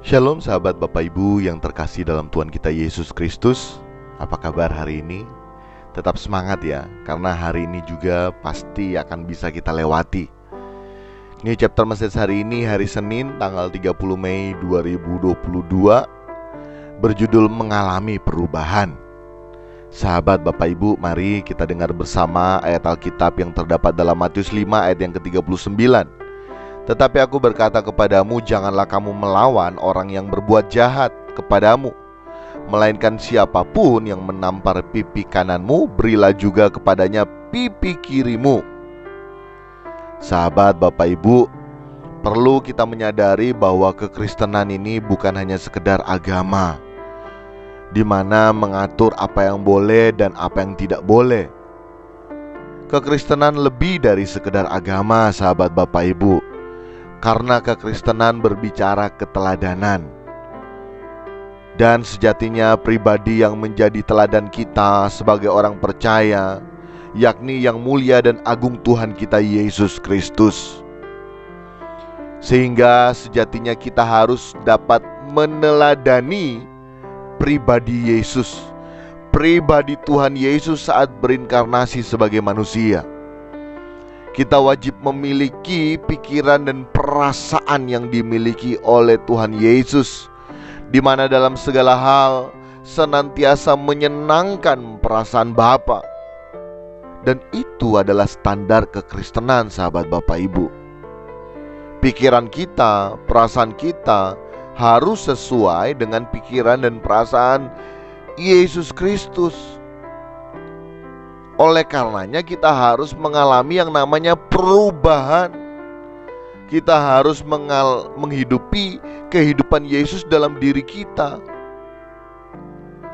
Shalom sahabat Bapak Ibu yang terkasih dalam Tuhan kita Yesus Kristus. Apa kabar hari ini? Tetap semangat ya, karena hari ini juga pasti akan bisa kita lewati. Ini chapter message hari ini, hari Senin tanggal 30 Mei 2022, berjudul Mengalami Perubahan. Sahabat Bapak Ibu, mari kita dengar bersama ayat Alkitab yang terdapat dalam Matius 5 ayat yang ke-39. Tetapi aku berkata kepadamu, janganlah kamu melawan orang yang berbuat jahat kepadamu, melainkan siapapun yang menampar pipi kananmu, berilah juga kepadanya pipi kirimu. Sahabat Bapak Ibu, perlu kita menyadari bahwa kekristenan ini bukan hanya sekedar agama, di mana mengatur apa yang boleh dan apa yang tidak boleh. Kekristenan lebih dari sekedar agama, sahabat Bapak Ibu. Karena kekristenan berbicara keteladanan. Dan sejatinya pribadi yang menjadi teladan kita sebagai orang percaya, yakni yang mulia dan agung Tuhan kita Yesus Kristus. Sehingga sejatinya kita harus dapat meneladani pribadi Yesus, pribadi Tuhan Yesus saat berinkarnasi sebagai manusia. Kita wajib memiliki pikiran dan perasaan yang dimiliki oleh Tuhan Yesus, di mana dalam segala hal senantiasa menyenangkan perasaan Bapa. Dan itu adalah standar kekristenan, sahabat Bapak Ibu. Pikiran kita, perasaan kita harus sesuai dengan pikiran dan perasaan Yesus Kristus. Oleh karenanya kita harus mengalami yang namanya perubahan. Kita harus menghidupi kehidupan Yesus dalam diri kita.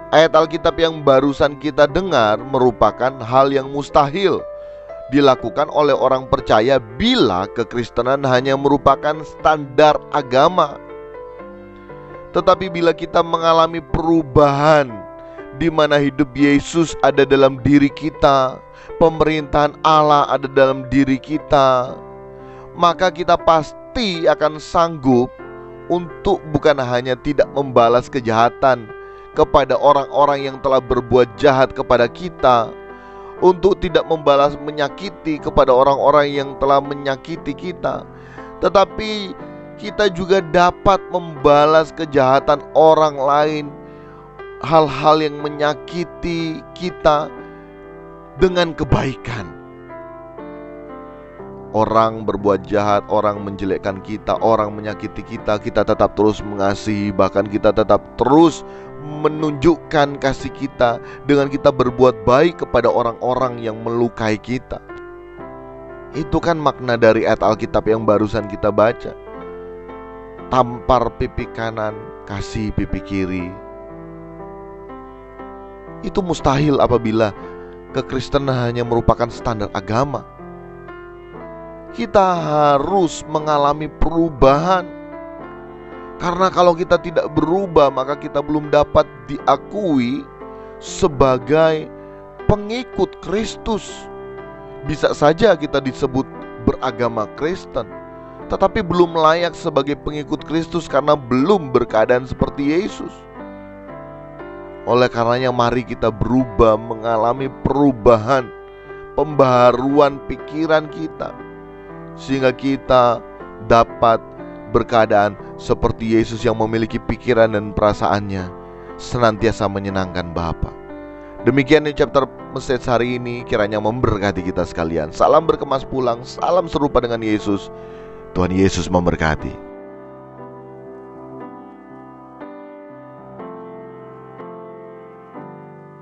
Ayat Alkitab yang barusan kita dengar merupakan hal yang mustahil dilakukan oleh orang percaya bila kekristenan hanya merupakan standar agama. Tetapi bila kita mengalami perubahan, di mana hidup Yesus ada dalam diri kita, pemerintahan Allah ada dalam diri kita, maka kita pasti akan sanggup untuk bukan hanya tidak membalas kejahatan kepada orang-orang yang telah berbuat jahat kepada kita, untuk tidak membalas menyakiti kepada orang-orang yang telah menyakiti kita, tetapi kita juga dapat membalas kejahatan orang lain, hal-hal yang menyakiti kita, dengan kebaikan. Orang berbuat jahat, orang menjelekkan kita, orang menyakiti kita, kita tetap terus mengasihi, bahkan kita tetap terus menunjukkan kasih kita dengan kita berbuat baik kepada orang-orang yang melukai kita. Itu kan makna dari ayat Alkitab yang barusan kita baca. Tampar pipi kanan, kasih pipi kiri. Itu mustahil apabila kekristenan hanya merupakan standar agama. Kita harus mengalami perubahan. Karena kalau kita tidak berubah, maka kita belum dapat diakui sebagai pengikut Kristus. Bisa saja kita disebut beragama Kristen, tetapi belum layak sebagai pengikut Kristus karena belum berkeadaan seperti Yesus. Oleh karenanya mari kita berubah, mengalami perubahan, pembaharuan pikiran kita, sehingga kita dapat berkeadaan seperti Yesus yang memiliki pikiran dan perasaannya senantiasa menyenangkan Bapa. Demikian chapter message hari ini, kiranya memberkati kita sekalian. Salam berkemas pulang, salam serupa dengan Yesus. Tuhan Yesus memberkati.